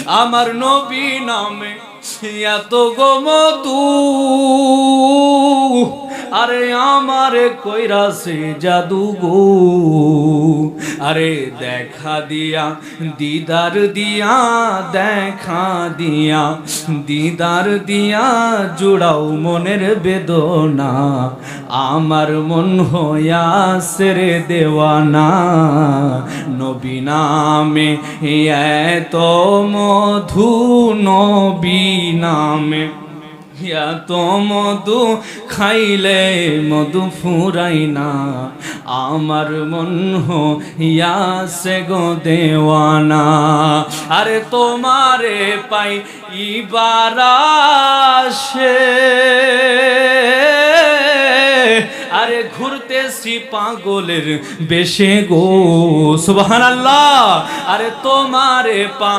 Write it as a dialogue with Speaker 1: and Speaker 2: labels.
Speaker 1: আমার নবী নামে এত গো মধু, আরে আমারে কইরাছে জাদু গো। আরে দেখা দিয়া দিদার দিয়া, দেখা দিয়া দিদার দিয়া জুড়াও মনের বেদনা, আমার মন হইয়াছে রে দেওয়ানা। নবী নামে এত মধু, নবী নামে এত মধু, খাইলে মধু ফুরাই না, আমার মন হইয়াছে গো দেওয়ানা। আরে তোমারে পাই ইবার আসে, আরে ঘুরতেছি পাগলের বেশে গো, সুবহানাল্লাহ। আরে তোমারে পা